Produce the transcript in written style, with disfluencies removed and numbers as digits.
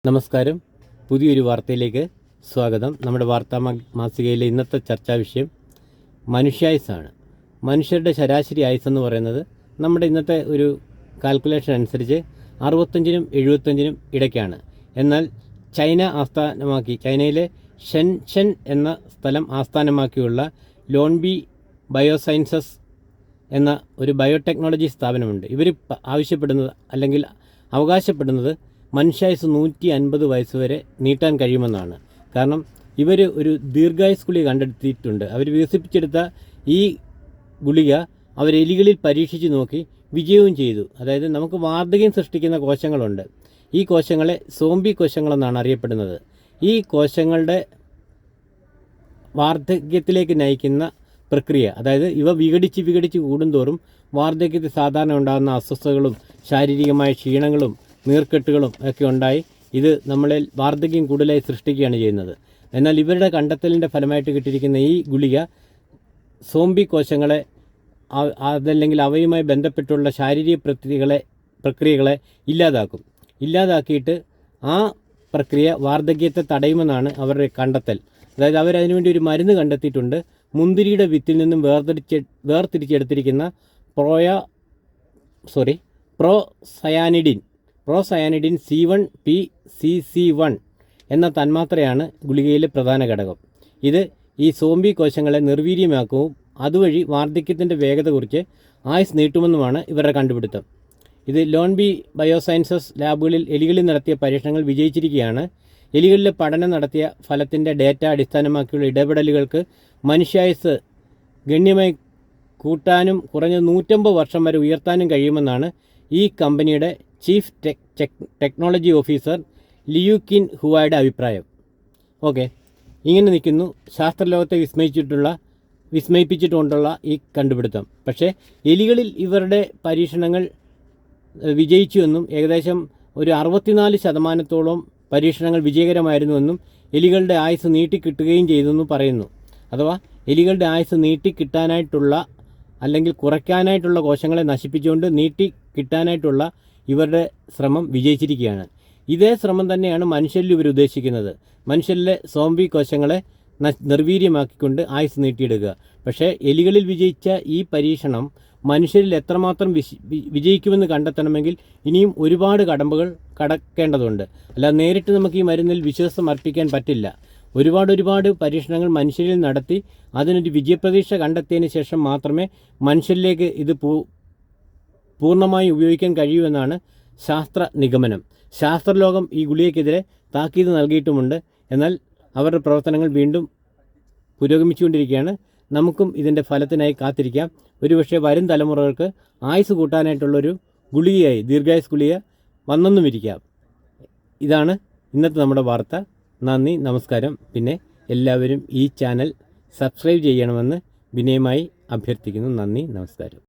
നമസ്കാരം. പുതിയൊരു വാർത്തയിലേക്ക് സ്വാഗതം. നമ്മുടെ വാർത്താ മാസികയിലെ ഇന്നത്തെ ചർച്ചാ വിഷയം മനുഷ്യായുസ്സാണ്. മനുഷ്യരുടെ ശരാശരി ആയുസ്സെന്ന് പറയുന്നത് നമ്മുടെ ഇന്നത്തെ ഒരു കാൽക്കുലേഷൻ അനുസരിച്ച് 65-നും 75-നും ഇടയ്ക്കാണ്. എന്നാൽ ചൈനയിലെ ഷെൻഷെൻ എന്ന സ്ഥലം ആസ്ഥാനമാക്കിയുള്ള ലോൺബി ബയോസയൻസസ് എന്ന ഒരു ബയോടെക്നോളജി സ്ഥാപനമുണ്ട്. ഇവർ ആവശ്യപ്പെടുന്നത് അല്ലെങ്കിൽ അവകാശപ്പെടുന്നത് മനുഷ്യായുസ് 150 വയസ്സ് വരെ നീട്ടാൻ കഴിയുമെന്നാണ്. കാരണം ഇവർ ഒരു ദീർഘായുസ് ഗുളിക കണ്ടെത്തിയിട്ടുണ്ട്. അവർ വികസിപ്പിച്ചെടുത്ത ഈ ഗുളിക അവർ എലികളിൽ പരീക്ഷിച്ച് നോക്കി വിജയവും ചെയ്തു. അതായത് നമുക്ക് വാർദ്ധക്യം സൃഷ്ടിക്കുന്ന കോശങ്ങളുണ്ട്. ഈ കോശങ്ങളെ സോംബി കോശങ്ങളെന്നാണ് അറിയപ്പെടുന്നത്. ഈ കോശങ്ങളുടെ വാർദ്ധക്യത്തിലേക്ക് നയിക്കുന്ന പ്രക്രിയ, അതായത് ഇവ വിഘടിച്ച് കൂടുന്തോറും വാർദ്ധക്യത്തിൽ സാധാരണ ഉണ്ടാകുന്ന അസ്വസ്ഥതകളും ശാരീരികമായ ക്ഷീണങ്ങളും നീർക്കെട്ടുകളും ഒക്കെ ഉണ്ടായി ഇത് നമ്മളെ വാർദ്ധക്യം കൂടുതലായി സൃഷ്ടിക്കുകയാണ് ചെയ്യുന്നത്. എന്നാൽ ഇവരുടെ കണ്ടെത്തലിൻ്റെ ഫലമായിട്ട് കിട്ടിയിരിക്കുന്ന ഈ ഗുളിക സോംബി കോശങ്ങളെ അതല്ലെങ്കിൽ അവയുമായി ബന്ധപ്പെട്ടുള്ള ശാരീരിക പ്രക്രിയകളെ ഇല്ലാതാക്കിയിട്ട് ആ പ്രക്രിയ വാർദ്ധക്യത്തെ തടയുമെന്നാണ് അവരുടെ കണ്ടെത്തൽ. അതായത് അവരതിനുവേണ്ടി ഒരു മരുന്ന് കണ്ടെത്തിയിട്ടുണ്ട്. മുന്തിരിയുടെ വിത്തിൽ നിന്നും വേർതിരിച്ചെടുത്തിരിക്കുന്ന പ്രോസയാനിഡിൻ C1PCC1 എന്ന തന്മാത്രയാണ് ഗുളികയിലെ പ്രധാന ഘടകം. ഇത് ഈ സോംബി കോശങ്ങളെ നിർവീര്യമാക്കുകയും അതുവഴി വാർദ്ധക്യത്തിൻ്റെ വേഗത കുറിച്ച് ആയുസ് നീട്ടുമെന്നുമാണ് ഇവരുടെ കണ്ടുപിടുത്തം. ഇത് ലോൺബി ബയോസയൻസസ് ലാബുകളിൽ എലികളിൽ നടത്തിയ പരീക്ഷണങ്ങൾ വിജയിച്ചിരിക്കുകയാണ്. എലികളിലെ പഠനം നടത്തിയ ഫലത്തിൻ്റെ ഡേറ്റ അടിസ്ഥാനമാക്കിയുള്ള ഇടപെടലുകൾക്ക് മനുഷ്യായുസ് ഗണ്യമായി കൂട്ടാനും കുറഞ്ഞത് 150 വർഷം വരെ ഉയർത്താനും കഴിയുമെന്നാണ് ഈ കമ്പനിയുടെ ചീഫ് ടെക്നോളജി ഓഫീസർ ലിയുകിൻ ഹുവായുടെ അഭിപ്രായം. ഇങ്ങനെ നിൽക്കുന്നു ശാസ്ത്രലോകത്തെ വിസ്മയിപ്പിച്ചിട്ടുകൊണ്ടുള്ള ഈ കണ്ടുപിടുത്തം. പക്ഷേ എലികളിൽ ഇവരുടെ പരീക്ഷണങ്ങൾ വിജയിച്ചുവെന്നും ഏകദേശം ഒരു 64% പരീക്ഷണങ്ങൾ വിജയകരമായിരുന്നുവെന്നും എലികളുടെ ആയുസ് നീട്ടിക്കിട്ടുകയും ചെയ്തെന്നും പറയുന്നു. അഥവാ എലികളുടെ ആയുസ് നീട്ടിക്കിട്ടാനായിട്ടുള്ള അല്ലെങ്കിൽ കുറയ്ക്കാനായിട്ടുള്ള കോശങ്ങളെ നശിപ്പിച്ചുകൊണ്ട് നീട്ടിക്കിട്ടാനായിട്ടുള്ള ഇവരുടെ ശ്രമം വിജയിച്ചിരിക്കുകയാണ്. ഇതേ ശ്രമം തന്നെയാണ് മനുഷ്യരിൽ ഇവർ ഉദ്ദേശിക്കുന്നത്. മനുഷ്യരിലെ സോംബി കോശങ്ങളെ നിർവീര്യമാക്കിക്കൊണ്ട് ആയുസ് നീട്ടിയെടുക്കുക. പക്ഷേ എലികളിൽ വിജയിച്ച ഈ പരീക്ഷണം മനുഷ്യരിൽ എത്രമാത്രം വിജയിക്കുമെന്ന് കണ്ടെത്തണമെങ്കിൽ ഇനിയും ഒരുപാട് കടമ്പകൾ കടക്കേണ്ടതുണ്ട്. അല്ലാതെ നേരിട്ട് നമുക്ക് ഈ മരുന്നിൽ വിശ്വാസം അർപ്പിക്കാൻ പറ്റില്ല. ഒരുപാട് പരീക്ഷണങ്ങൾ മനുഷ്യരിൽ നടത്തി അതിനൊരു വിജയപ്രതീക്ഷ കണ്ടെത്തിയതിന് ശേഷം മാത്രമേ മനുഷ്യരിലേക്ക് ഇത് പൂർണ്ണമായി ഉപയോഗിക്കാൻ കഴിയൂവെന്നാണ് ശാസ്ത്ര നിഗമനം. ശാസ്ത്രലോകം ഈ ഗുളികയ്ക്കെതിരെ താക്കീത് നൽകിയിട്ടുമുണ്ട്. എന്നാൽ അവരുടെ പ്രവർത്തനങ്ങൾ വീണ്ടും പുരോഗമിച്ചുകൊണ്ടിരിക്കുകയാണ്. നമുക്കും ഇതിൻ്റെ ഫലത്തിനായി കാത്തിരിക്കാം. ഒരുപക്ഷെ വരും തലമുറകൾക്ക് ആയുസ് കൂട്ടാനായിട്ടുള്ളൊരു ഗുളികയായി ദീർഘായുസ് ഗുളിക വന്നെന്നുമിരിക്കാം. ഇതാണ് ഇന്നത്തെ നമ്മുടെ വാർത്ത. നന്ദി, നമസ്കാരം. പിന്നെ എല്ലാവരും ഈ ചാനൽ സബ്സ്ക്രൈബ് ചെയ്യണമെന്ന് വിനയമായി അഭ്യർത്ഥിക്കുന്നു. നന്ദി, നമസ്കാരം.